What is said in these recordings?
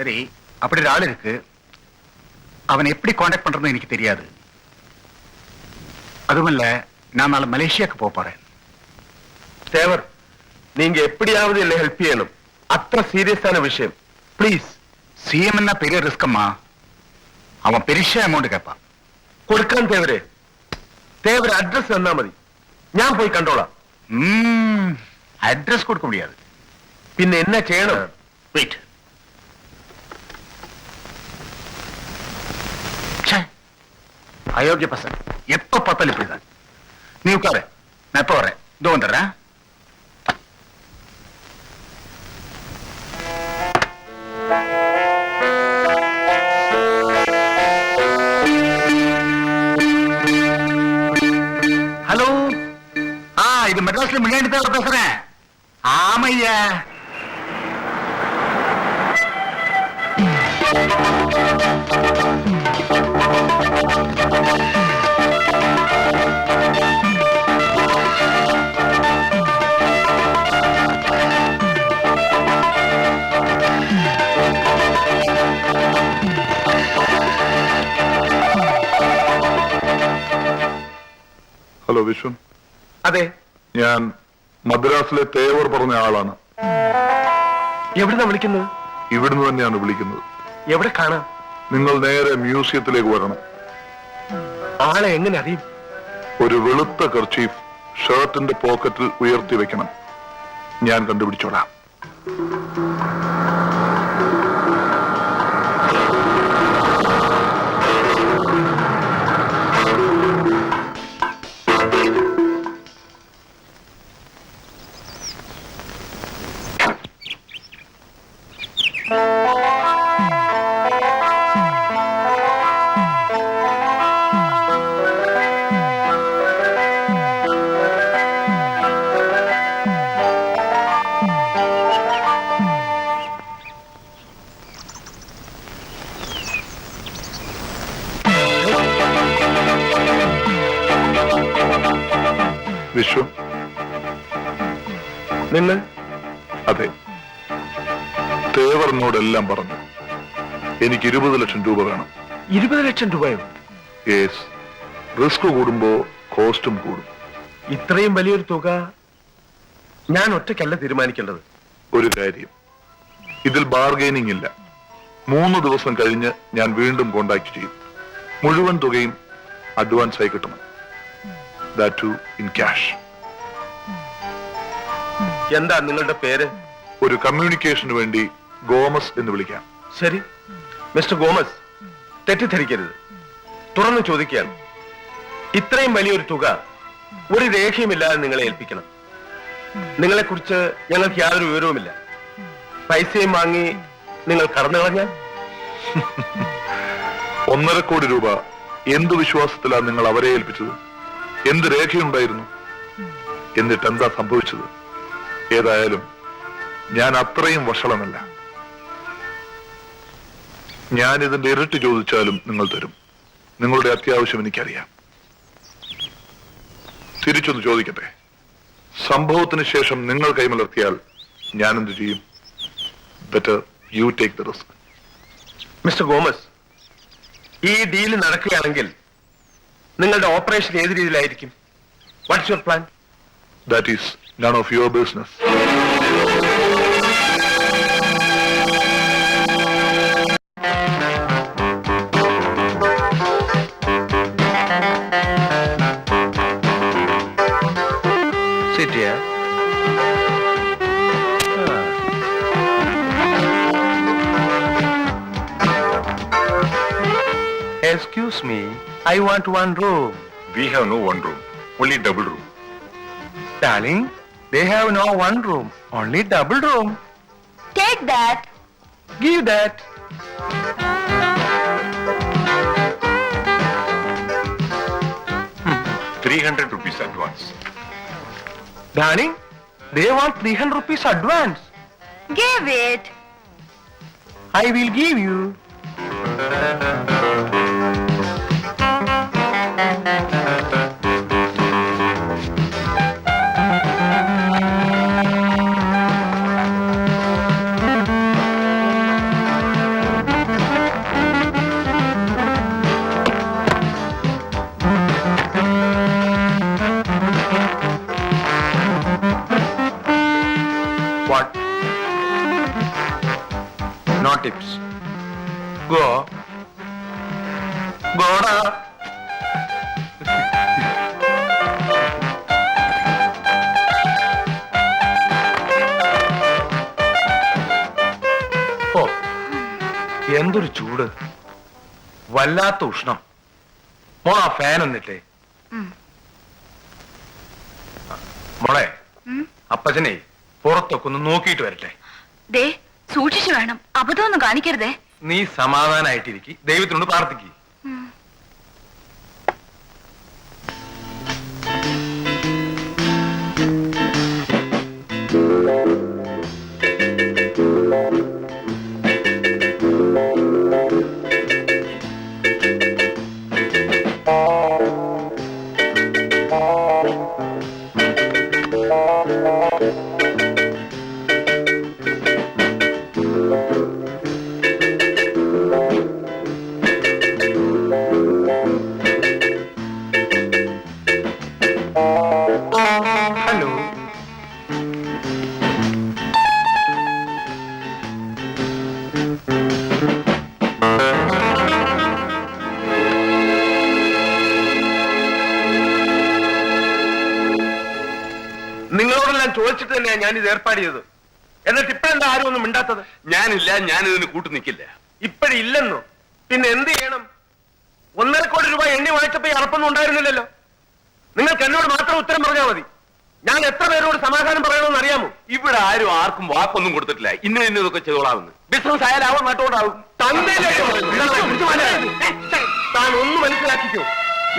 சரி, அப்படி ஒரு ஆள் இருக்கு. அவன் எப்படி காண்டாக்ட் பண்றதுன்னு எனக்கு தெரியாது. அதுவும் நான் நாளை மலேசியாக்கு போறேன். தேவர், நீங்க எப்படியாவது என்னை ஹெல்ப் செய்யணும். அത്ര சீரியஸான விஷயம். ப்ளீஸ். சிஎம் என்ன பெரிய ரிஸ்க் அம்மா. அவன் பெரிய அமௌண்ட் கேட்பான். കൊടുക്കാൻ தேவரே. தேவர் அட்ரஸ் தந்தா மதி. ഞാൻ പോയി കണ്ടോളാം. அட்ரஸ் கொடுக்க முடியாது. പിന്നെ என்ன ചെയ്യണം? வெயிட். அயோக்கிய பசங்க எப்ப பார்த்தாலும் இப்படிதான். நீ உட்காரு, நான் எப்ப வரேன். இதோ வந்துடுறேன். ஹலோ. இது மெட்ராஸ்ல முன்னாடி தான் பேசுறேன். ஆமையா. ഹലോ വിശ്വൻ. അതെ, ഞാൻ മദ്രാസിലെ തേവർ പറഞ്ഞ ആളാണ്. എവിടുന്നാ വിളിക്കുന്നത്? ഇവിടുന്ന് തന്നെയാണ് വിളിക്കുന്നത്. എവിടെ കാണാം? നിങ്ങൾ നേരെ മ്യൂസിയത്തിലേക്ക് വരണം. ആളെ എങ്ങനെ അറിയും? ഒരു വെളുത്ത കർച്ചീഫ് ഷർട്ടിന്റെ പോക്കറ്റിൽ ഉയർത്തി വെക്കണം. ഞാൻ കണ്ടുപിടിച്ചോളാം. വിശ്വം, നിങ്ങൾ? അതെ, തേവറിനോടെല്ലാം പറഞ്ഞു. എനിക്ക് 20 ലക്ഷം രൂപ വേണം. 20 ലക്ഷം രൂപയോ? യെസ്. റിസ്ക് കൂടുമ്പോ കോസ്റ്റും കൂടും. ഇത്രയും വലിയൊരു തുക ഞാൻ ഒറ്റയ്ക്കല്ല തീരുമാനിക്കേണ്ടത്. ഒരു കാര്യം, ഇതിൽ ബാർഗൈനിങ് ഇല്ല. 3 ദിവസം കഴിഞ്ഞ് ഞാൻ വീണ്ടും കോണ്ടാക്ട് ചെയ്യും. മുഴുവൻ തുകയും അഡ്വാൻസ് ആയി കിട്ടണം. That too in cash. എന്താ നിങ്ങളുടെ പേര്? ഒരു കമ്മ്യൂണിക്കേഷന് വേണ്ടി ഗോമസ് എന്ന് വിളിക്കാം. ശരി, മിസ്റ്റർ ഗോമസ്, തെറ്റിദ്ധരിക്കരുത്. തുറന്നു ചോദിക്കാൻ, ഇത്രയും വലിയൊരു തുക ഒരു രേഖയുമില്ലാതെ നിങ്ങളെ ഏൽപ്പിക്കണം. നിങ്ങളെക്കുറിച്ച് ഞങ്ങൾക്ക് യാതൊരു വിവരവുമില്ല. പൈസയും വാങ്ങി നിങ്ങൾ കടന്നു കളഞ്ഞാൽ? 1.5 കോടി രൂപ എന്ത് വിശ്വാസത്തിലാണ് നിങ്ങൾ അവരെ ഏൽപ്പിച്ചത്? എന്ത് രേഖയുണ്ടായിരുന്നു? എന്നിട്ട് എന്താ സംഭവിച്ചത്? ഏതായാലും ഞാൻ അത്രയും വഷളനല്ല. ഞാൻ ഇതിന്റെ ഇരട്ടി ചോദിച്ചാലും നിങ്ങൾ തരും. നിങ്ങളുടെ അത്യാവശ്യം എനിക്കറിയാം. തിരിച്ചൊന്ന് ചോദിക്കട്ടെ, സംഭവത്തിന് ശേഷം നിങ്ങൾ കൈമലർത്തിയാൽ ഞാൻ എന്ത് ചെയ്യും? Better you take the risk. Mister Gomez, ഈ ഡീല് നടക്കുകയാണെങ്കിൽ നിങ്ങളുടെ ഓപ്പറേഷൻ ഏത് രീതിയിലായിരിക്കും? What's your plan? That is none of your business. Sit here. Excuse me, I want one room. We have no one room, only double room. Darling, they have no one room, only double room. Take that. Give that. ₹300 advance. Darling, they want 300 rupees advance. Give it. I will give you. No tips. Go ഗോഡാ. ഓ, എന്തൊരു ചൂട്, വല്ലാത്ത ഉഷ്ണം. മോളാ fan എന്നിട്ടേ. മോളെ, അപ്പച്ചനെ പുറത്തൊക്കെ ഒന്ന് നോക്കിയിട്ട് വരട്ടെ. ദേ സൂക്ഷിച്ചു വേണം, അബദ്ധമൊന്നും കാണിക്കരുതേ. നീ സമാധാനായിട്ടിരിക്കി, ദൈവത്തിനോട് പ്രാർത്ഥിക്കുക. ഹലോ. നിങ്ങളോടെല്ലാം ചോദിച്ചിട്ട് തന്നെയാണ് ഞാൻ ഇത് ഏർപ്പാട് ചെയ്തത്. എന്നിട്ട് ഇപ്പഴെന്താ ആരും ഒന്നും മിണ്ടാത്തത്? ഞാനില്ല, ഞാനിതിന് കൂട്ടു നിൽക്കില്ല. ഇപ്പോഴില്ലെന്നോ? പിന്നെ എന്ത് ചെയ്യണം? 1.5 കോടി രൂപ എണ്ണി വാങ്ങിച്ചപ്പോ ഈ അറപ്പൊന്നും ഉണ്ടായിരുന്നില്ലല്ലോ. നിങ്ങൾക്ക് എന്നോട് മാത്രം ഉത്തരം പറഞ്ഞാൽ മതി. ഞാൻ എത്ര പേരോട് സമാധാനം പറയണമെന്ന് അറിയാമോ? ഇവിടെ ആരും ആർക്കും വാക്കൊന്നും കൊടുത്തിട്ടില്ല. ഇന്നും ഇതൊക്കെ ചെയ്തോളാവുന്നു. ബിസിനസ് ആയാലാവും നാട്ടോടാവും. താൻ ഒന്ന് മനസ്സിലാക്കിക്കോ.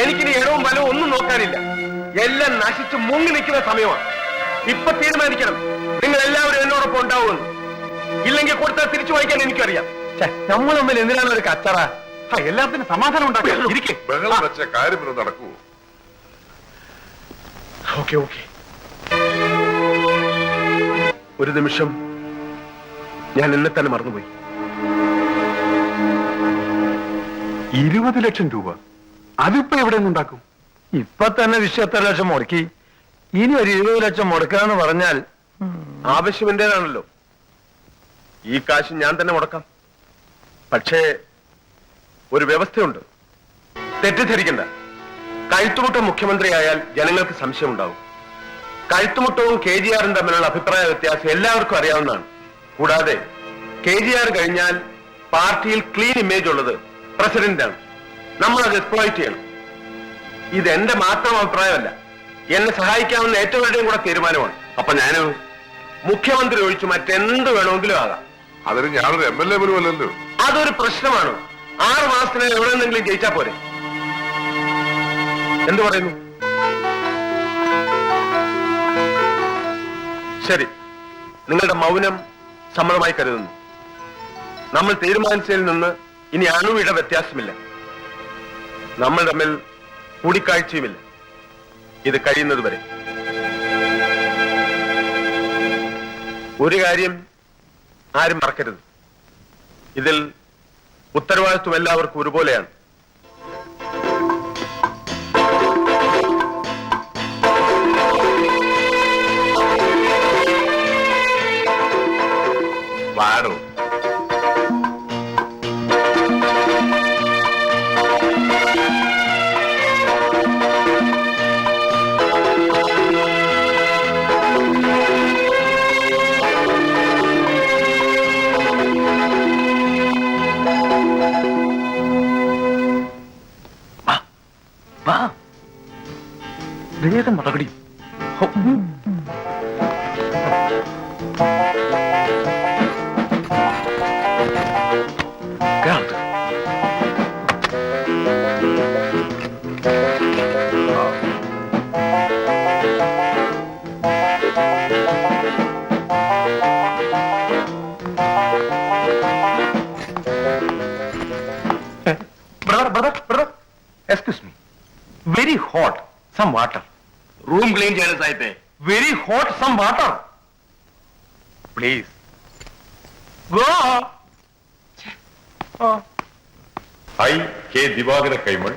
എനിക്കിനി ഇടവും വലവും ഒന്നും നോക്കാനില്ല. എല്ലാം നശിച്ച് മുങ്ങി നിൽക്കുന്ന സമയമാണ്. ഇപ്പൊ തീരുമാനിക്കണം, നിങ്ങൾ എല്ലാവരും എന്നോടൊപ്പം ഉണ്ടാവുമെന്ന്. ഇല്ലെങ്കിൽ കൊടുത്താൽ തിരിച്ചു വാങ്ങിക്കാൻ എനിക്കറിയാം. നമ്മൾ തമ്മിൽ എന്തിനാണ് ഒരു കച്ചറ? എല്ലാത്തിനും സമാധാനം ഉണ്ടാക്കി. ബഹളം വെച്ച കാര്യം നടക്കുവോ? Okay okay. ഒരു നിമിഷം ഞാൻ എന്നെ തന്നെ മറന്നുപോയി. 20 ലക്ഷം രൂപ അതിപ്പോ എവിടെ നിന്നുണ്ടാക്കും? ഇപ്പൊ തന്നെ വിശ്വ ലക്ഷം മുടക്കി, ഇനി ഒരു 20 ലക്ഷം മുടക്കാന്ന് പറഞ്ഞാൽ ആവശ്യം എന്റേതാണല്ലോ. ഈ കാശ് ഞാൻ തന്നെ മുടക്കാം. പക്ഷേ ഒരു വ്യവസ്ഥയുണ്ട്. തെറ്റിദ്ധരിക്കണ്ട. കഴുത്തുമുട്ടം മുഖ്യമന്ത്രിയായാൽ ജനങ്ങൾക്ക് സംശയമുണ്ടാവും. കഴുത്തുമുട്ടവും KGR-ഉം തമ്മിലുള്ള അഭിപ്രായ വ്യത്യാസം എല്ലാവർക്കും അറിയാവുന്നതാണ്. കൂടാതെ KGR കഴിഞ്ഞാൽ പാർട്ടിയിൽ ക്ലീൻ ഇമേജ് ഉള്ളത് പ്രസിഡന്റാണ്. നമ്മൾ അത് എക്സ്പ്ലോയിറ്റ് ചെയ്യണം. ഇത് എന്റെ മാത്രം അഭിപ്രായമല്ല, എന്നെ സഹായിക്കാവുന്ന ഏറ്റവുടെയും കൂടെ തീരുമാനമാണ്. അപ്പൊ ഞാനോ? മുഖ്യമന്ത്രി ഒഴിച്ച് മറ്റെന്ത് വേണമെങ്കിലും ആകാം. അതിന് ഞാനൊരു MLA പോലും അല്ലല്ലോ. അതൊരു പ്രശ്നമാണ്. 6 മാസത്തിനകം എവിടെ നിന്നെങ്കിലും ജയിച്ചാ പോരെ. എന്തു പറയുന്നു? ശരി, നിങ്ങളുടെ മൗനം സമ്മതമായി കരുതുന്നു. നമ്മൾ തീരുമാനിച്ചതിൽ നിന്ന് ഇനി അണുവിട വ്യത്യാസമില്ല. നമ്മൾ തമ്മിൽ കൂടിക്കാഴ്ചയുമില്ല. ഇത് കഴിയുന്നത് വരെ. ഒരു കാര്യം ആരും മറക്കരുത്, ഇതിൽ ഉത്തരവാദിത്വം എല്ലാവർക്കും ഒരുപോലെയാണ്. വാടോ. വേഗം നടപടി. Brother, excuse me. Very hot. Some water. Room clean ചെയ്യണം സാഹിബേ. Very hot. Some water. Please. Go. I, K. Divagara Kaimal,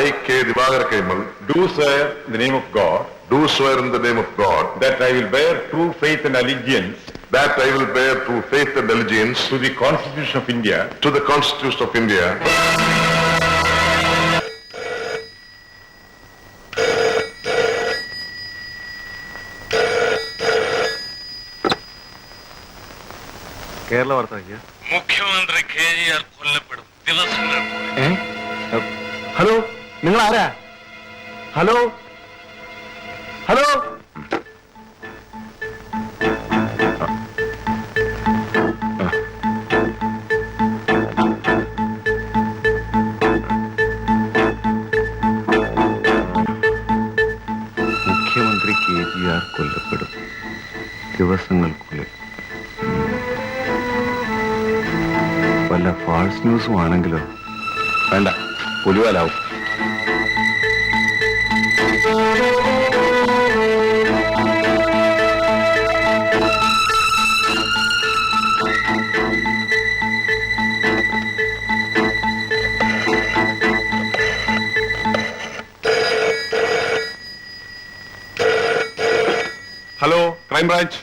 I, K. Divagara Kaimal, do swear in the name of God do swear in the name of God that I will bear true faith and allegiance that I will bear true faith and allegiance to the Constitution of India, to the Constitution of India, Kerala വാർത്ത മുഖ്യമന്ത്രി KGR കൊല്ലപ്പെടും ദിവസങ്ങൾ hello നിങ്ങൾ ആരാ? Hello hello മുഖ്യമന്ത്രി KGR കൊല്ലപ്പെടും ദിവസങ്ങൾക്കുള്ളിൽ. വല്ല false ന്യൂസും ആണെങ്കിലോ? വേണ്ട, പുലിവാലാവും. Hello crime branch.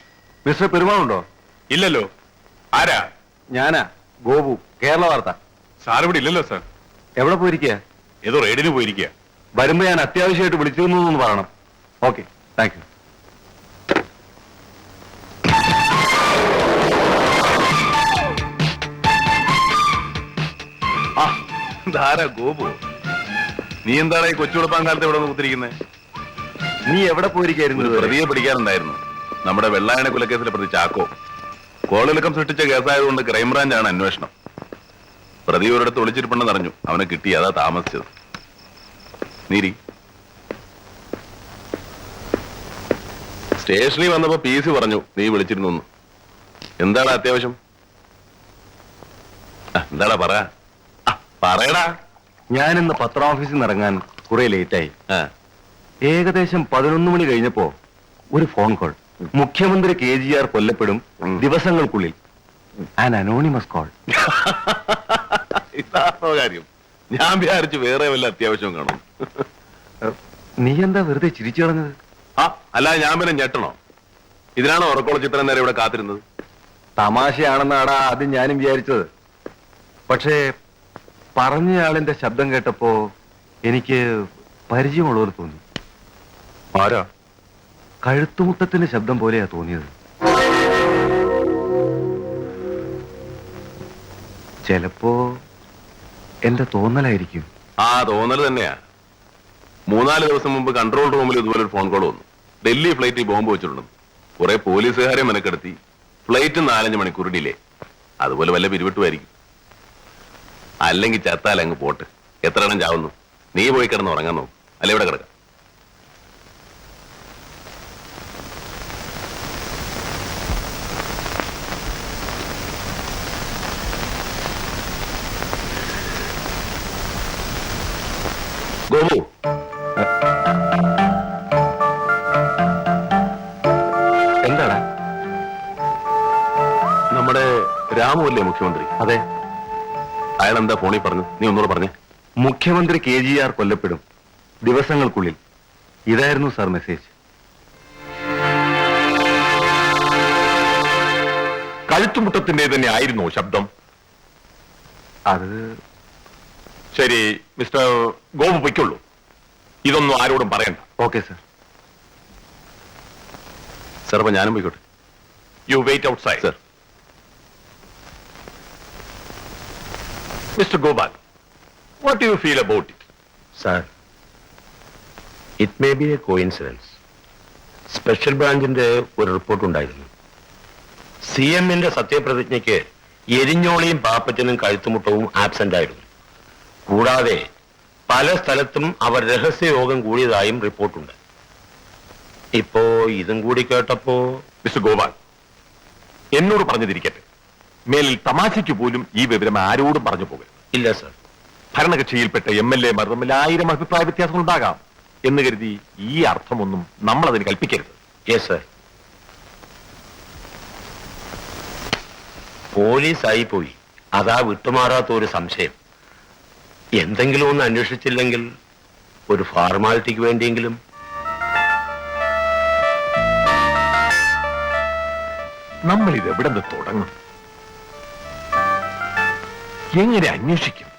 മിസ്റ്റർ പെരുമാളുണ്ടോ? ഇല്ലല്ലോ. ആരാ? ഞാനാ, ഗോപു, കേരള വാർത്ത. സാർ ഇവിടെ ഇല്ലല്ലോ സാർ. എവിടെ പോയിരിക്കുക? ഏതോ റെയ്ഡിന് പോയിരിക്കുക. വരുമ്പോ ഞാൻ അത്യാവശ്യമായിട്ട് വിളിച്ചിരുന്നു എന്ന് പറയണം. Okay, thank you. ധാരാ ഗോപു, നീ എന്താണ് ഈ കൊച്ചുകുളപ്പാൻ കാലത്ത് ഇവിടെ കുത്തിരിക്കുന്നത്? നീ എവിടെ പോയിരിക്കായിരുന്നു? ഒരു പ്രതിയെ പിടിക്കാറുണ്ടായിരുന്നു. നമ്മുടെ വെള്ളായണ കൊലക്കേസിലെ പ്രതി ചാക്കോ. കോളിളക്കം സൃഷ്ടിച്ച കേസായതുകൊണ്ട് ക്രൈംബ്രാഞ്ചാണ് അന്വേഷണം. പ്രതി ഒരിടത്ത് ഒളിച്ചിരിപ്പുണ്ടെന്ന് അറിഞ്ഞു. അവനെ കിട്ടി, അതാ താമസിച്ചത്. നീരി സ്റ്റേഷനിൽ വന്നപ്പോ PC പറഞ്ഞു നീ വിളിച്ചിരുന്നു. എന്താണ് അത്യാവശ്യം? എന്താടാ പറയടാ. ഞാനിന്ന് പത്രാഫീസിൽ നിന്ന് ഇറങ്ങാൻ കുറെ ലേറ്റായി. ഏകദേശം 11 മണി കഴിഞ്ഞപ്പോ ഒരു ഫോൺ കോൾ. മുഖ്യമന്ത്രി KGR കൊല്ലപ്പെടും ദിവസങ്ങൾക്കുള്ളിൽ. An anonymous call. ഇതാണോ കാര്യം? ഞാൻ വിചാരിച്ചു വേറെ വല്ല അത്യാവശ്യം കാണും. നീ എന്താ വെറുതെ ചിരിച്ചു കളഞ്ഞത്? അല്ല, ഞാൻ പിന്നെ ഞെട്ടണോ? ഇതിനാണോ ഉറക്കമുള്ള ഇത്രയും നേരം ഇവിടെ കാത്തിരുന്നത്? തമാശയാണെന്നാടാ ആദ്യം ഞാനും വിചാരിച്ചത്. പക്ഷേ പറഞ്ഞയാളിന്റെ ശബ്ദം കേട്ടപ്പോ എനിക്ക് പരിചയമുള്ളവർ തോന്നി. ആരാ? കഴുത്തുമുട്ടത്തിന്റെ ശബ്ദം പോലെയാ തോന്നിയത്. ചിലപ്പോ എന്റെ തോന്നലായിരിക്കും. തോന്നൽ തന്നെയാ. 3-4 ദിവസം മുമ്പ് കൺട്രോൾ റൂമിൽ ഇതുപോലെ ഒരു ഫോൺ കോൾ വന്നു. ഡൽഹി ഫ്ലൈറ്റിൽ ബോംബ് വെച്ചിട്ടുണ്ടെന്ന്. കുറെ പോലീസുകാരെ മെനക്കെടുത്തി. ഫ്ലൈറ്റ് 4-5 മണിക്കൂർ ഡിലേ. അതുപോലെ വല്ല പിരിവിട്ടുമായിരിക്കും. അല്ലെങ്കിൽ ചത്താൽ അങ്ങ് പോട്ട്. എത്ര എണ്ണം ചാവുന്നു? നീ പോയി കിടന്ന് ഉറങ്ങാൻ നോക്കും. അല്ല, ഇവിടെ കിടക്കാം. ഗോപു, എന്താടാ? നമ്മുടെ രാമു അല്ലേ മുഖ്യമന്ത്രി? അതെ. അയാൾ എന്താ ഫോണിൽ പറഞ്ഞു? നീ ഒന്നുകൂടെ പറഞ്ഞേ. മുഖ്യമന്ത്രി KGR കൊല്ലപ്പെടും ദിവസങ്ങൾക്കുള്ളിൽ. ഇതായിരുന്നു സാർ മെസ്സേജ്. കഴുത്തുമുട്ടത്തിന്റെ തന്നെ ആയിരുന്നോ ശബ്ദം? അത് ശരി, മിസ്റ്റർ ഗോപു പൊയ്ക്കുള്ളൂ. ഇതൊന്നും ആരോടും പറയണ്ട. Okay sir. സാർ, അപ്പൊ ഞാനും പോയിക്കോട്ടെ. You wait outside. Sir. Mister Gopal, what do you feel about it? Sir, it may be a coincidence. Special ബ്രാഞ്ചിന്റെ ഒരു റിപ്പോർട്ട് ഉണ്ടായിരുന്നു. CMന്റെ സത്യപ്രതിജ്ഞയ്ക്ക് എരിഞ്ഞോളിയും പാപ്പച്ചനും കഴുത്തുമുട്ടവും ആബ്സെന്റ് ആയിരുന്നു. കൂടാതെ പല സ്ഥലത്തും അവർ രഹസ്യയോഗം കൂടിയതായും റിപ്പോർട്ടുണ്ട്. ഇപ്പോ ഇതും കൂടി കേട്ടപ്പോ മിസ്റ്റർ ഗോപാൽ, എന്നോട് പറഞ്ഞതിരിക്കട്ടെ, മേലിൽ തമാശയ്ക്ക് പോലും ഈ വിവരം ആരോടും പറഞ്ഞു പോകരുത്. ഇല്ല സർ. ഭരണകക്ഷിയിൽപ്പെട്ട MLA-മാർ തമ്മിൽ 1000 അഭിപ്രായ വ്യത്യാസങ്ങൾ ഉണ്ടാകാം എന്ന് കരുതി ഈ അർത്ഥമൊന്നും നമ്മൾ അതിന് കൽപ്പിക്കരുത്. Yes sir. പോലീസായി പോയി, അതാ വിട്ടുമാറാത്ത ഒരു സംശയം. എന്തെങ്കിലും ഒന്ന് അന്വേഷിച്ചില്ലെങ്കിൽ ഒരു ഫോർമാലിറ്റിക്ക് വേണ്ടിയെങ്കിലും. നമ്മൾ ഇത് എവിടെ നിന്ന് തുടങ്ങും? എങ്ങനെ അന്വേഷിക്കും?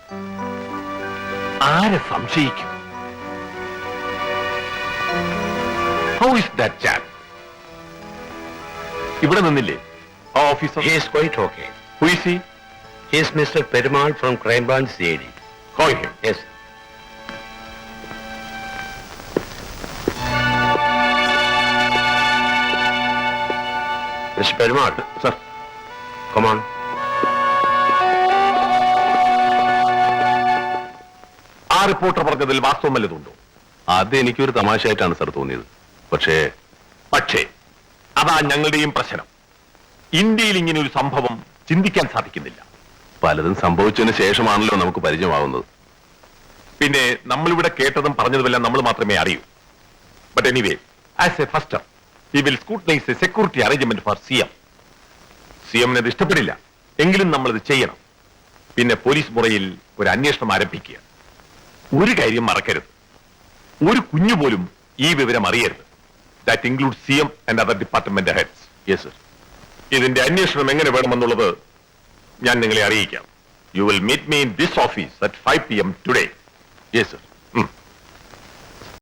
ആരെ സംശയിക്കും? How is that chap? ഇവിടെ നിന്നില്ലേ ആ officer? He is quite okay. Who is he? He is Mr. Perumal from Crime Branch CID. Call him. Yes. Mr. Perumal. Sir. Come on. ആ റിപ്പോർട്ടർ പറഞ്ഞതിൽ വാസ്തവം വല്ലതുണ്ടോ? അത് എനിക്കൊരു തമാശയായിട്ടാണ് സർ തോന്നിയത്. പക്ഷേ അതാ ഞങ്ങളുടെയും പ്രശ്നം. ഇന്ത്യയിൽ ഇങ്ങനെ ഒരു സംഭവം ചിന്തിക്കാൻ സാധിക്കുന്നില്ല. പലതും സംഭവിച്ചതിന് ശേഷമാണല്ലോ നമുക്ക് പരിചയമാവുന്നത്. പിന്നെ നമ്മളിവിടെ കേട്ടതും പറഞ്ഞതുമെല്ലാം നമ്മൾ മാത്രമേ അറിയൂ. But anyway, as a faster he will scrutinise a security arrangement for CM. സിഎമ്മിന് അത് ഇഷ്ടപ്പെടില്ല, എങ്കിലും നമ്മളത് ചെയ്യണം. പിന്നെ പോലീസ് മുറയിൽ ഒരു അന്വേഷണം ആരംഭിക്കുക. ഒരു കാര്യം മറക്കരുത്, ഒരു കുഞ്ഞു പോലും ഈ വിവരം അറിയരുത്. That include CM and other department heads. Yes sir. ഇതിന്റെ അന്വേഷണം എങ്ങനെ വേണമെന്നുള്ളത് ഞാൻ നിങ്ങളെ അറിയിക്കാം. You will meet me in this office at 5 PM today. Yes sir.